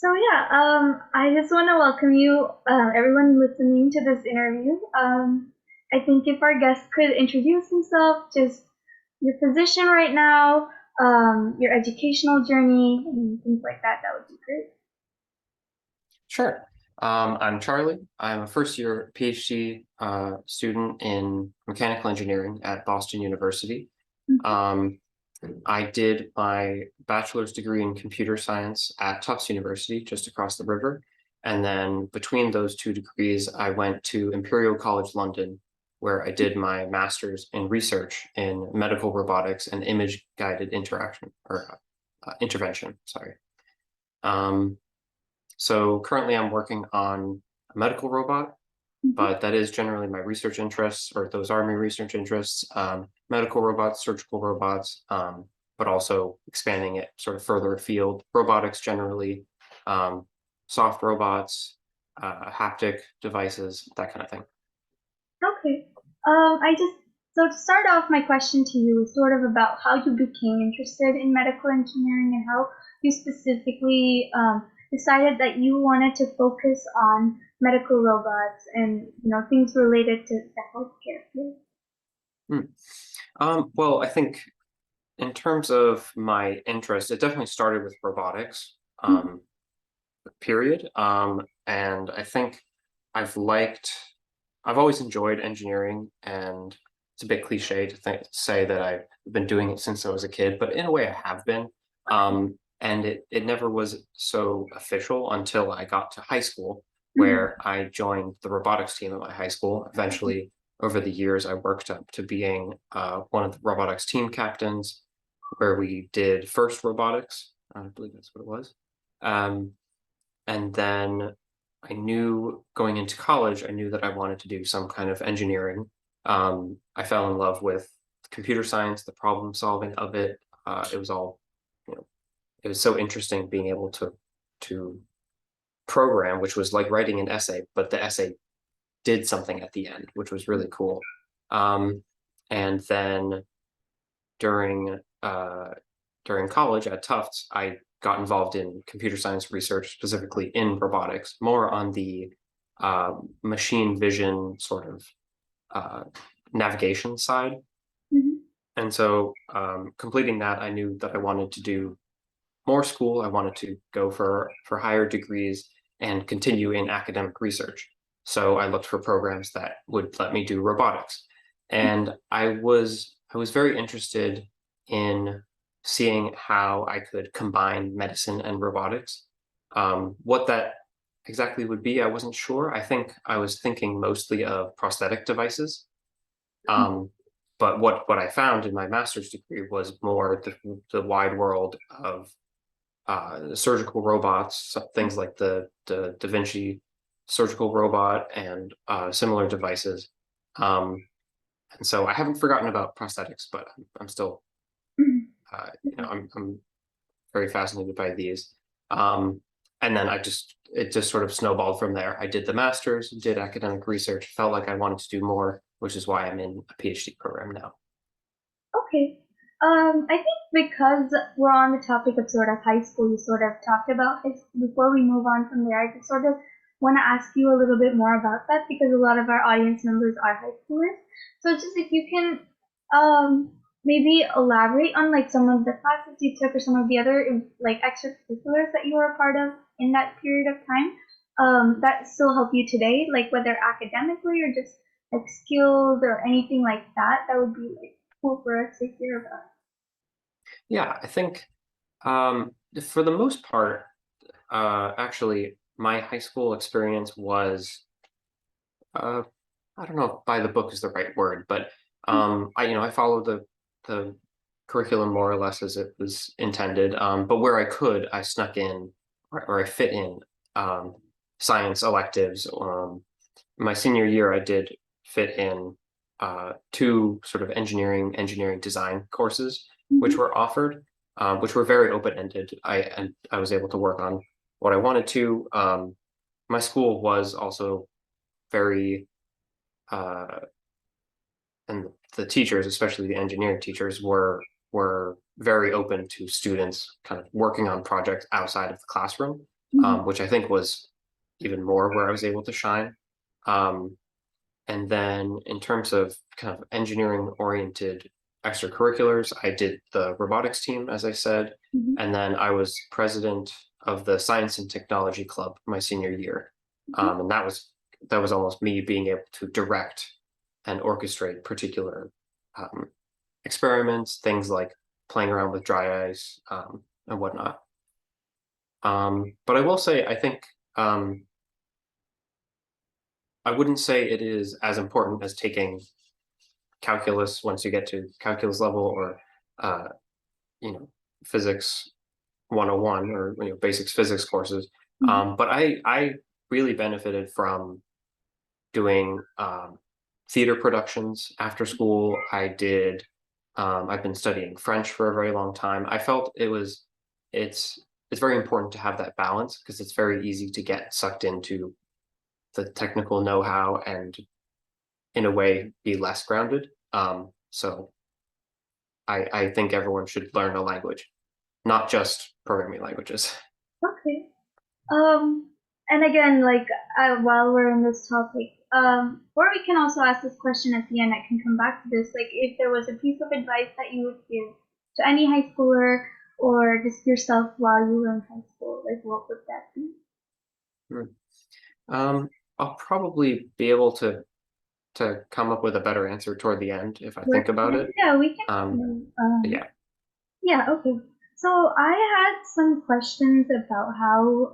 I just want to welcome you, everyone listening to this interview. I think if our guest could introduce himself, just your position right now, your educational journey, and things like that, that would be great. Sure. I'm Charlie. I'm a first year PhD student in mechanical engineering at Boston University. Mhm. Um, I did my bachelor's degree in computer science at Tufts University, just across the river. And then between those two degrees, I went to Imperial College London, where I did my master's in research in medical robotics and image guided interaction or intervention. Sorry. Um, so currently I'm working on a medical robot, Mhm. but that is generally my research interests, or those are my research interests, medical robots, surgical robots, but also expanding it sort of further afield, robotics generally, um, soft robots, haptic devices, that kind of thing. Okay. I just so to start off, my question to you is sort of about how you became interested in medical engineering and how you specifically decided that you wanted to focus on medical robots and things related to the healthcare field. Hmm. Well, I think in terms of my interest, it definitely started with robotics. Mhm. Period. And I think I've liked, I've always enjoyed engineering, and it's a bit cliche to say that I've been doing it since I was a kid, but in a way I have been. And it never was so official until I got to high school, Mhm. where I joined the robotics team at my high school. Eventually, over the years, I worked up to being one of the robotics team captains, where we did first robotics. I believe that's what it was. Um, and then I knew going into college, I knew that I wanted to do some kind of engineering. I fell in love with computer science, the problem solving of it. It was all, you know, it was so interesting being able to program, which was like writing an essay, but the essay did something at the end, which was really cool. Um, and then during during college at Tufts, I got involved in computer science research, specifically in robotics, more on the machine vision sort of uh, navigation side. Mhm. And so, completing that, I knew that I wanted to do more school. I wanted to go for higher degrees and continue in academic research. So I looked for programs that would let me do robotics. And I was very interested in seeing how I could combine medicine and robotics. What that exactly would be, I wasn't sure. I think I was thinking mostly of prosthetic devices. Um, but what I found in my master's degree was more the wide world of surgical robots, things like the Da Vinci surgical robot and similar devices. Um, and so I haven't forgotten about prosthetics, but I'm still, Mhm. I'm very fascinated by these. Um, and then it just sort of snowballed from there. I did the master's, did academic research, felt like I wanted to do more, which is why I'm in a PhD program now. Okay. I think because we're on the topic of sort of high school, you sort of talked about it. Before we move on from there, I just sort of want to ask you a little bit more about that because a lot of our audience members are high schoolers. So just if you can maybe elaborate on like some of the classes you took or some of the other like extracurriculars that you were a part of in that period of time that still help you today, like whether academically or just like skills or anything like that, that would be like cool for us to hear about. Yeah, I think for the most part, actually, my high school experience was uh, I don't know if by the book is the right word, but I followed the curriculum more or less as it was intended. But where I could, I snuck in or I fit in um, science electives. My senior year, I did fit in two sort of engineering design courses, which Mm-hmm. were offered, which were very open-ended. I was able to work on what I wanted to. My school was also very uh, and the teachers, especially the engineering teachers, were very open to students kind of working on projects outside of the classroom. Mhm. which I think was even more where I was able to shine. Um, and then in terms of kind of engineering oriented extracurriculars, I did the robotics team, as I said, Mhm. and then I was president of the science and technology club my senior year. Mhm. And that was almost me being able to direct and orchestrate particular um, experiments, things like playing around with dry ice and whatnot. But I will say, I think I wouldn't say it is as important as taking calculus once you get to calculus level or uh, you know physics 101 or basics physics courses. Mhm. But I really benefited from doing theater productions after school. I've been studying French for a very long time. I felt it's very important to have that balance because it's very easy to get sucked into the technical know-how and in a way be less grounded. So I think everyone should learn a language, not just programming languages. Okay. Um, and again, like while we're in this topic, or we can also ask this question at the end. I can come back to this. Like, if there was a piece of advice that you would give to any high schooler or just yourself while you were in high school, like, what would that be? Hmm. Um, I'll probably be able to come up with a better answer toward the end if I think about it. Yeah, we can. Um, yeah. Yeah, okay. So I had some questions about how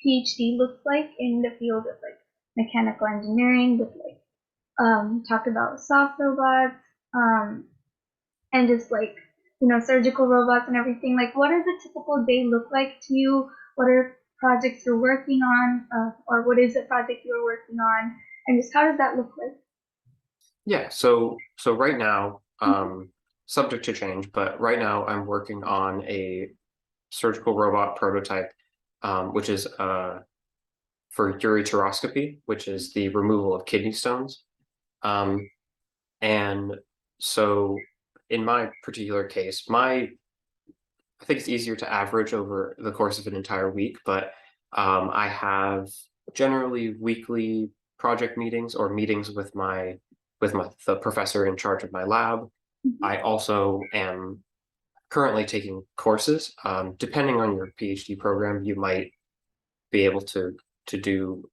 PhD looks like in the field of like mechanical engineering with like talk about soft robots, and just like surgical robots and everything. Like, what does a typical day look like to you? What are projects you're working on, or what is a project you're working on, and just how does that look like? Yeah, so right now, Mhm. subject to change, but right now I'm working on a surgical robot prototype, which is for ureteroscopy, which is the removal of kidney stones. Um, and so in my particular case, I think it's easier to average over the course of an entire week, but I have generally weekly project meetings or meetings with the professor in charge of my lab. Mhm. I also am currently taking courses. Depending on your PhD program, you might be able to do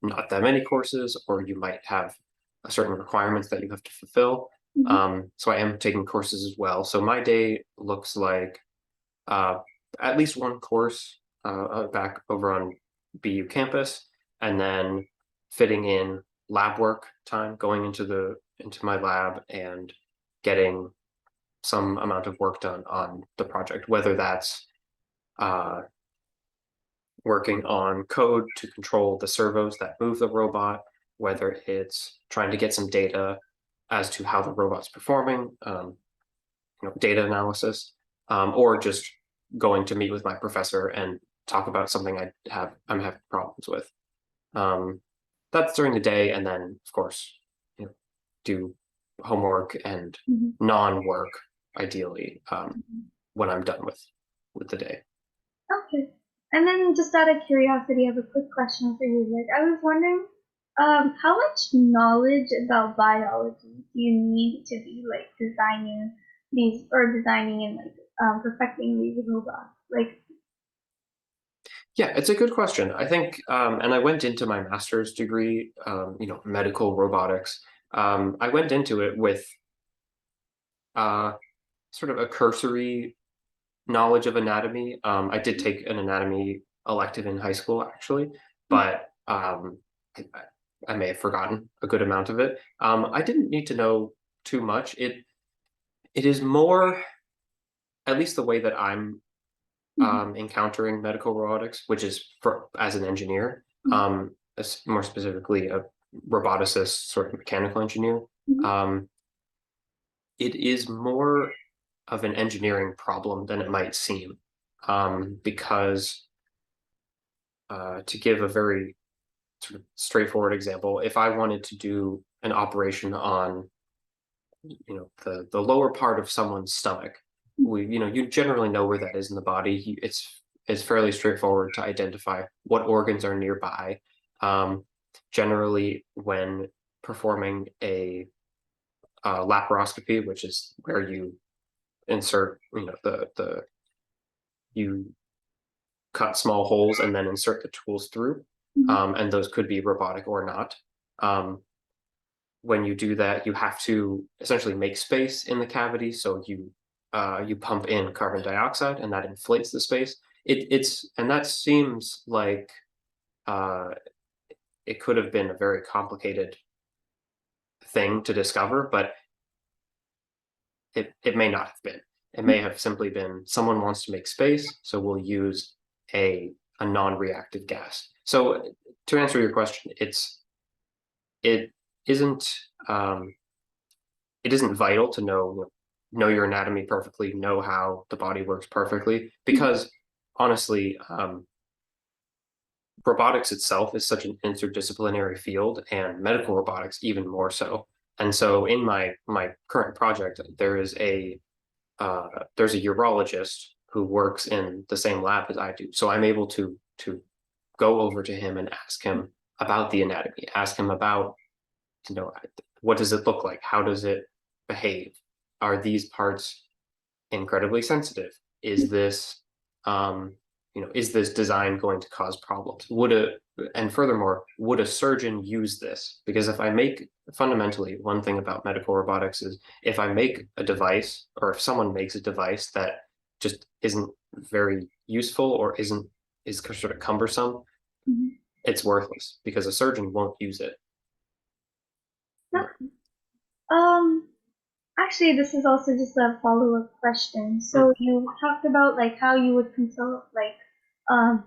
not that many courses, or you might have a certain requirements that you have to fulfill. Mhm. So I am taking courses as well. So my day looks like uh, at least one course back over on BU campus, and then fitting in lab work time, going into my lab and getting some amount of work done on the project, whether that's uh, working on code to control the servos that move the robot, whether it's trying to get some data as to how the robot's performing, data analysis, or just going to meet with my professor and talk about something I'm having problems with. Um, that's during the day, and then of course, you know, do homework and Mhm. non-work ideally Mhm. when I'm done with the day. Okay. And then just out of curiosity, I have a quick question for you. Like, I was wondering, how much knowledge about biology do you need to be like designing and like perfecting these robots? Like, Yeah, it's a good question. I think, and I went into my master's degree, medical robotics. I went into it with uh, sort of a cursory knowledge of anatomy. I did take an anatomy elective in high school, actually, but I, I may have forgotten a good amount of it. I didn't need to know too much. It is more, at least the way that I'm mhm, encountering medical robotics, which is for as an engineer, mhm, more specifically a roboticist, sort of mechanical engineer. mhm, Um, it is more of an engineering problem than it might seem, because to give a very sort of straightforward example, if I wanted to do an operation on the lower part of someone's stomach, mhm, you generally know where that is in the body. It's is fairly straightforward to identify what organs are nearby. Generally, when performing a laparoscopy, which is where you insert, you cut small holes and then insert the tools through, and those could be robotic or not. When you do that, you have to essentially make space in the cavity, so you pump in carbon dioxide, and that inflates the space. And that seems like it could have been a very complicated thing to discover, but it may not have been. It may have simply been someone wants to make space, so we'll use a non-reactive gas. So to answer your question, it isn't it isn't vital to know your anatomy perfectly, know how the body works perfectly, because honestly, robotics itself is such an interdisciplinary field, and medical robotics even more so. And so in my current project, there's a urologist who works in the same lab as I do. So I'm able to go over to him and ask him about the anatomy, ask him about, what does it look like? How does it behave? Are these parts incredibly sensitive? Is this is this design going to cause problems? And furthermore, would a surgeon use this? Because fundamentally, one thing about medical robotics is if I make a device, or if someone makes a device that just isn't very useful or is sort of cumbersome, it's worthless because a surgeon won't use it. Actually, this is also just a follow-up question. So you talked about like how you would consult like a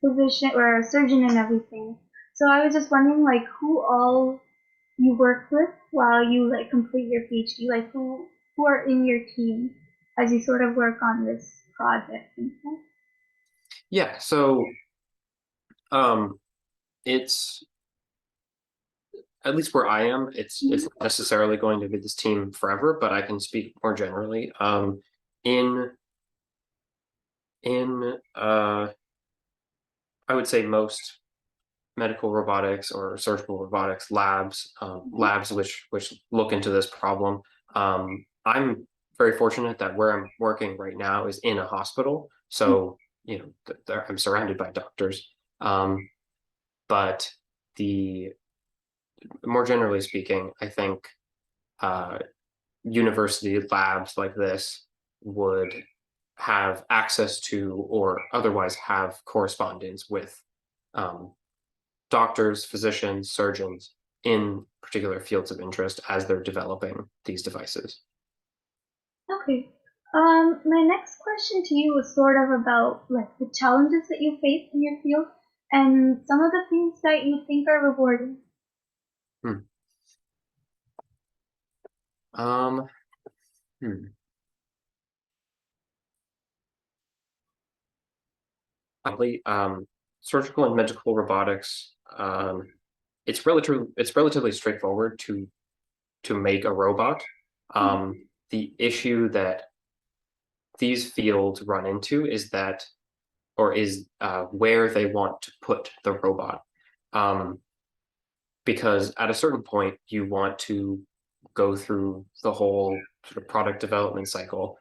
physician or a surgeon and everything. So I was just wondering like who all you work with while you like complete your PhD, like who are in your team as you sort of work on this project and stuff. Yeah, so it's at least where I am, it's not necessarily going to be this team forever, but I can speak more generally. In I would say most medical robotics or surgical robotics labs, labs which look into this problem. I'm very fortunate that where I'm working right now is in a hospital, so I'm surrounded by doctors. But more generally speaking, I think university labs like this would have access to or otherwise have correspondence with doctors, physicians, surgeons in particular fields of interest as they're developing these devices. Okay. My next question to you was sort of about like the challenges that you face in your field and some of the things that you think are rewarding. Surgical and medical robotics, it's relatively straightforward to make a robot. The issue that these fields run into is where they want to put the robot. Because at a certain point, you want to go through the whole sort of product development cycle,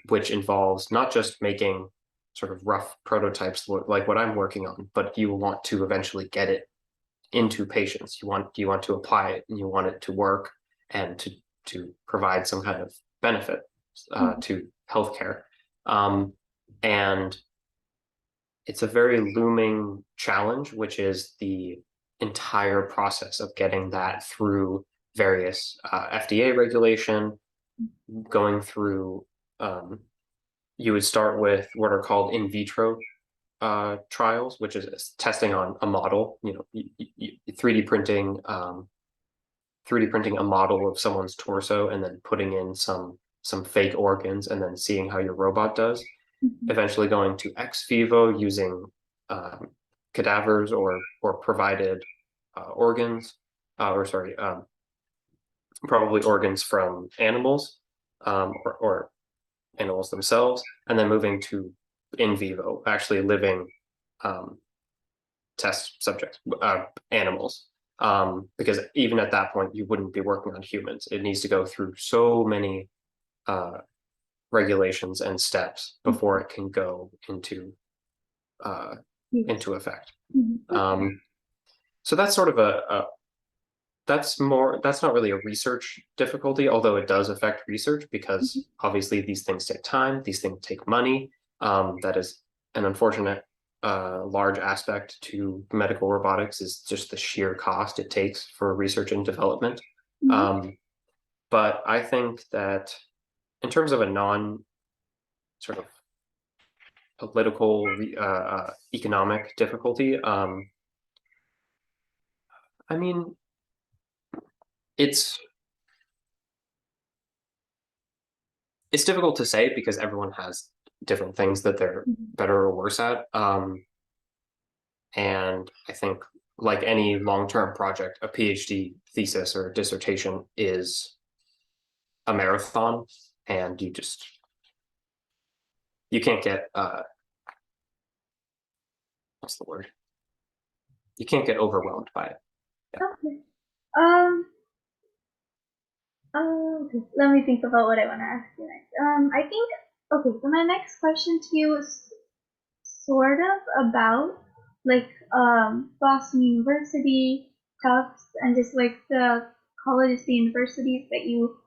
which involves not just making sort of rough prototypes like what I'm working on, but you want to eventually get it into patients. You want to apply it, and you want it to work and to provide some kind of benefit to healthcare. And it's a very looming challenge, which is the entire process of getting that through various FDA regulation, going through, you would start with what are called in vitro trials, which is testing on a model, 3D printing, 3D printing a model of someone's torso and then putting in some fake organs and then seeing how your robot does. Eventually going to ex vivo using cadavers or provided organs, probably organs from animals or animals themselves, and then moving to in vivo, actually living um, test subjects, animals. Because even at that point, you wouldn't be working on humans. It needs to go through so many uh, regulations and steps before it can go uh, Yeah. into effect. Okay. So that's sort of that's not really a research difficulty, although it does affect research Mhm. because obviously these things take time, these things take money. That is an unfortunate large aspect to medical robotics is just the sheer cost it takes for research and development. Mhm. Um, but I think that in terms of a non sort of political economic difficulty, I mean it's it's difficult to say because everyone has different things that they're Mhm. better or worse at. And I think, like any long-term project, a PhD thesis or dissertation is a marathon, and you can't get what's the word? You can't get overwhelmed by it. Yeah. Okay. Um, okay. Let me think about what I want to ask you next. I think, okay, so my next question to you is sort of about like Boston University, Tufts, and just like the colleges, the universities that you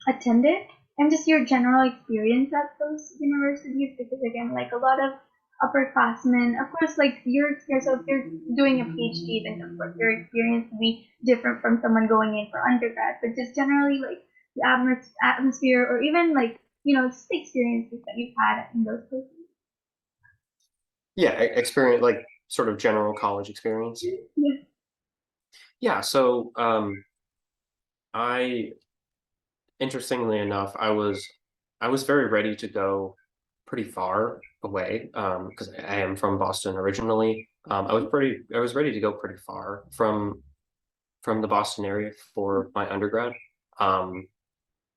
attended, and just your general experience at those universities. Because again, like a lot of upperclassmen, of course, like your experience. So if you're doing a PhD, then of course your experience will be different from someone going in for undergrad. But just generally, like the atmosphere, or even like just the experiences that you've had in those places. Yeah, experience like sort of general college experience. Yeah. Yeah, so I interestingly enough, I was very ready to go pretty far away because I am from Boston originally. I was ready to go pretty far from the Boston area for my undergrad, um,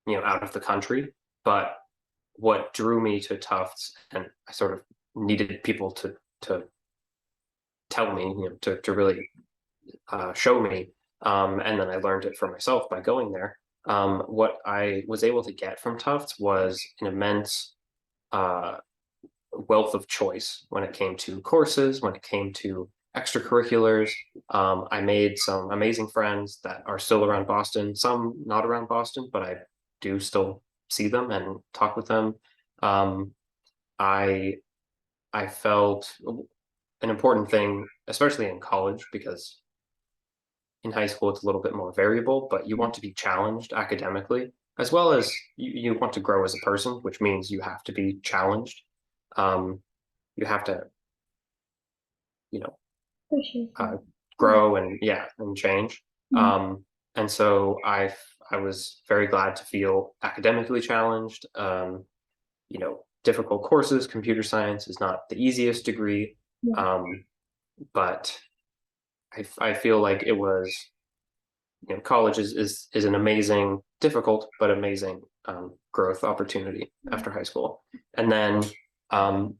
out of the country. But what drew me to Tufts, and I sort of needed people to tell me, to really show me, and then I learned it for myself by going there. What I was able to get from Tufts was an immense uh, wealth of choice when it came to courses, when it came to extracurriculars. I made some amazing friends that are still around Boston, some not around Boston, but I do still see them and talk with them. Um, I I felt an important thing, especially in college, because in high school it's a little bit more variable, but you want to be challenged academically as well as you want to grow as a person, which means you have to be challenged. Um, you have to, you know, For sure. uh, Yeah. grow and yeah, and change. Mhm. Um, and so I was very glad to feel academically challenged. Difficult courses, computer science is not the easiest degree, Yeah. um, but I feel like it was college is an amazing, difficult but amazing growth opportunity after high school. And then um,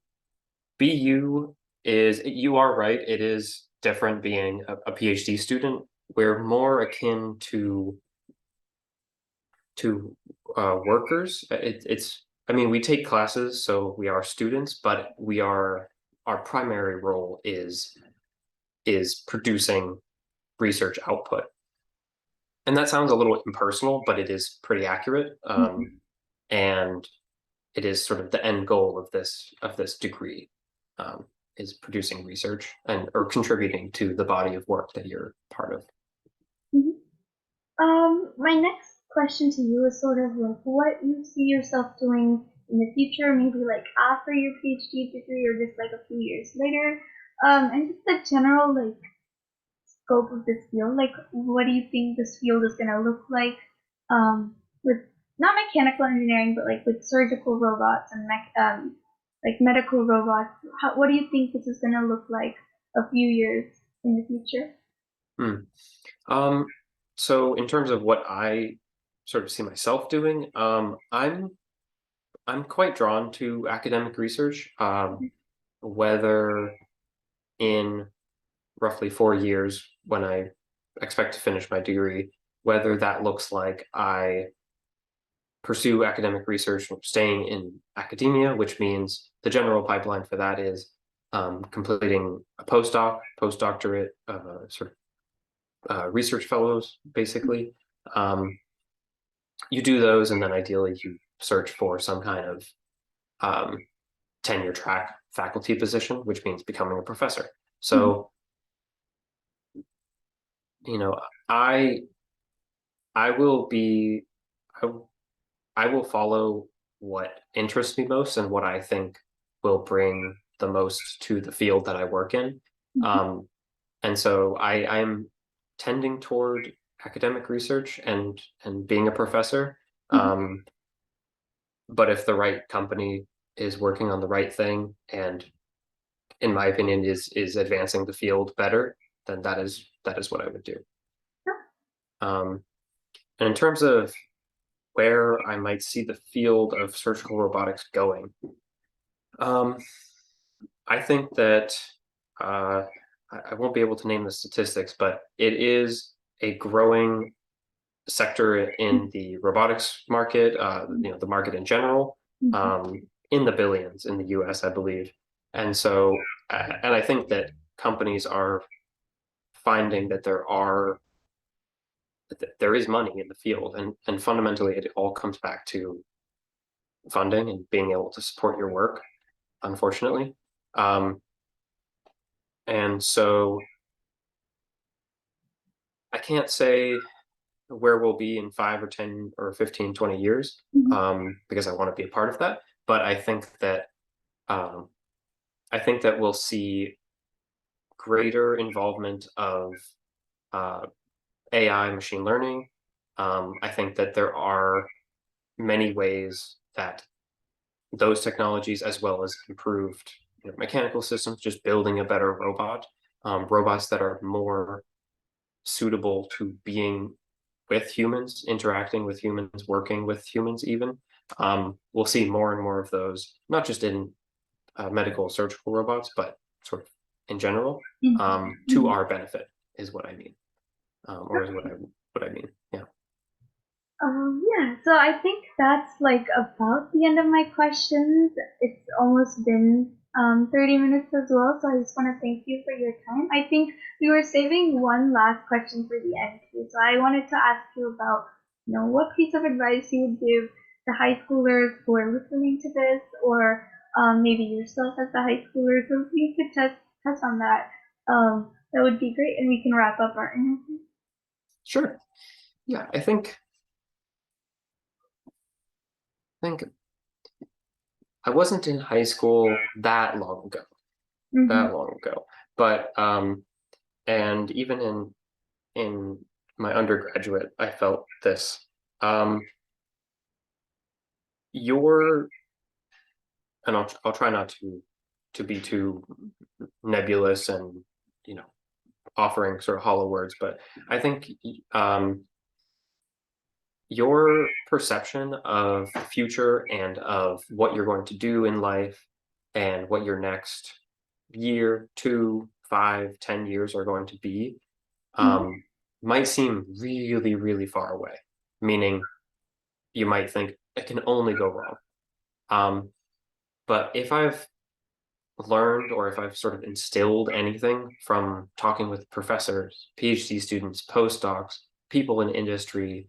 BU you are right, it is different being a PhD student. We're more akin to workers. It's I mean, we take classes, so we are students, but our primary role is producing research output. And that sounds a little impersonal, but it is pretty accurate. Mhm. And it is sort of the end goal of this degree, um, is producing research and or contributing to the body of work that you're part of. Mhm. My next question to you is sort of like what you see yourself doing in the future, maybe like after your PhD degree or just like a few years later. And just the general like scope of this field. Like, what do you think this field is gonna look like? With not mechanical engineering, but like with surgical robots and like medical robots. What do you think this is gonna look like a few years in the future? Hmm. Um, so in terms of what I sort of see myself doing, I'm quite drawn to academic research, whether in roughly 4 years when I expect to finish my degree, whether that looks like I pursue academic research, staying in academia, which means the general pipeline for that is completing a postdoctorate, sort of research fellows, basically. Um, you do those, and then ideally you search for some kind of um, tenure track faculty position, which means becoming a professor. Mhm. So, you know, I I will be I, I will follow what interests me most and what I think will bring the most to the field that I work in. Mhm. Um, and so I'm tending toward academic research and being a professor. Mhm. Um, but if the right company is working on the right thing and in my opinion is advancing the field better, then that is what I would do. Um, and in terms of where I might see the field of surgical robotics going, um, I think that uh, I won't be able to name the statistics, but it is a growing sector in the robotics market, the market in general, Mhm. um, in the billions in the US, I believe. And so, and I think that companies are finding that there is money in the field, and fundamentally, it all comes back to funding and being able to support your work, unfortunately. Um, and so, I can't say where we'll be in 5 or 10 or 15, 20 years, Mhm. because I want to be a part of that. But um, I think that we'll see greater involvement of uh, AI, machine learning. I think that there are many ways that those technologies, as well as improved mechanical systems, just building a better robot, robots that are more suitable to being with humans, interacting with humans, working with humans, even. We'll see more and more of those, not just in medical surgical robots, but sort of in general, Mhm. to Mhm. our benefit, is what I mean, or is what I mean. Yeah. Yeah, so I think that's like about the end of my questions. It's almost been 30 minutes as well, so I just want to thank you for your time. I think we were saving one last question for the end too. So I wanted to ask you about, what piece of advice you would give to high schoolers who are listening to this, or maybe yourself as a high schooler. So if you could touch on that, that would be great, and we can wrap up our interview. Sure. Yeah, I think I wasn't in high school Mm-hmm. that long ago, but and even in my undergraduate, I felt this. Um, your and I'll try not to be too nebulous and you know offering sort of hollow words, but I think um, your perception of the future and of what you're going to do in life and what your next year, 2, 5, 10 years are going to be Mm-hmm. um, might seem really, really far away. Meaning, you might think it can only go wrong. Um, but if I've learned or if I've sort of instilled anything from talking with professors, PhD students, postdocs, people in industry,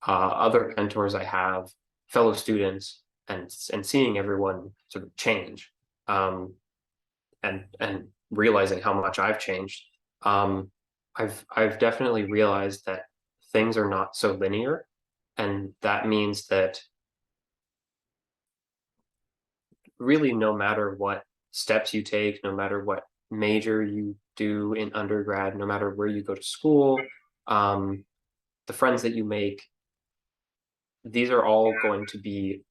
other mentors I have, fellow students, and seeing everyone sort of change, um, and realizing how much I've changed, um, I've definitely realized that things are not so linear, and that means that really no matter what steps you take, no matter what major you do in undergrad, no matter where you go to school, um, the friends that you make, these are all going to be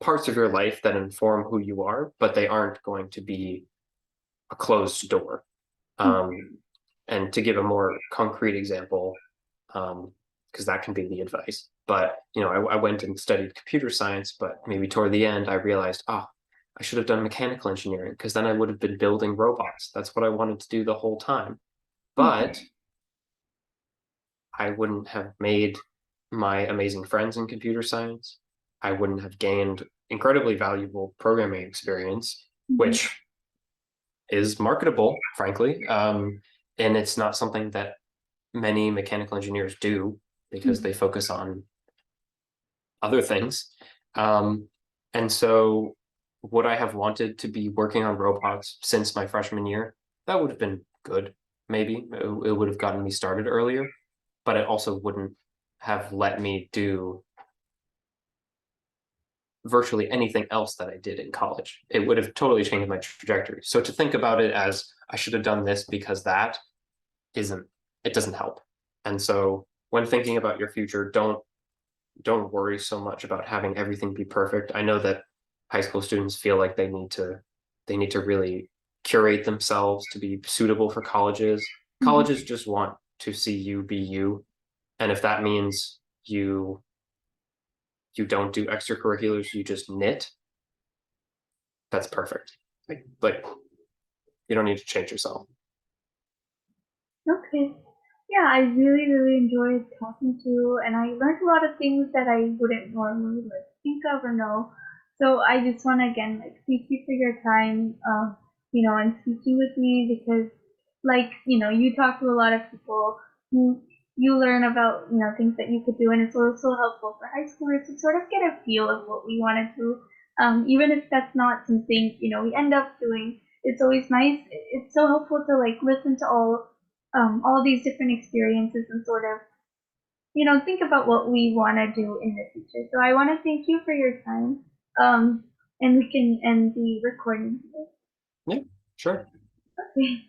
parts of your life that inform who you are, but they aren't going to be a closed door. Um, and to give a more concrete example, because because that can be the advice. But I went and studied computer science, but maybe toward the end I realized, I should have done mechanical engineering because then I would have been building robots. That's what I wanted to do the whole time. But I wouldn't have made my amazing friends in computer science. I wouldn't have gained incredibly valuable programming experience, Mhm. which is marketable, frankly. And it's not something that many mechanical engineers do because Mhm. they focus on other things. Um, and so, would I have wanted to be working on robots since my freshman year? That would have been good. Maybe it would have gotten me started earlier, but it also wouldn't have let me do virtually anything else that I did in college. It would have totally changed my trajectory. So to think about it as I should have done this because that isn't, it doesn't help. And so when thinking about your future, don't worry so much about having everything be perfect. I know that high school students feel like they need to really curate themselves to be suitable for colleges. Mhm. Colleges just want to see you be you. And if that means you don't do extracurriculars, you just knit, that's perfect. Like you don't need to change yourself. Okay. Yeah, I really, really enjoyed talking to you, and I learned a lot of things that I wouldn't normally like think of or know. So I just want to again like thank you for your time, and speaking with me because, like, you talk to a lot of people who you learn about, things that you could do, and it's also helpful for high schoolers to sort of get a feel of what we want to do, even if that's not something we end up doing. It's always nice. It's so helpful to like listen to all these different experiences and sort of, think about what we want to do in the future. So I want to thank you for your time. And we can end the recording. Yeah, sure. Okay.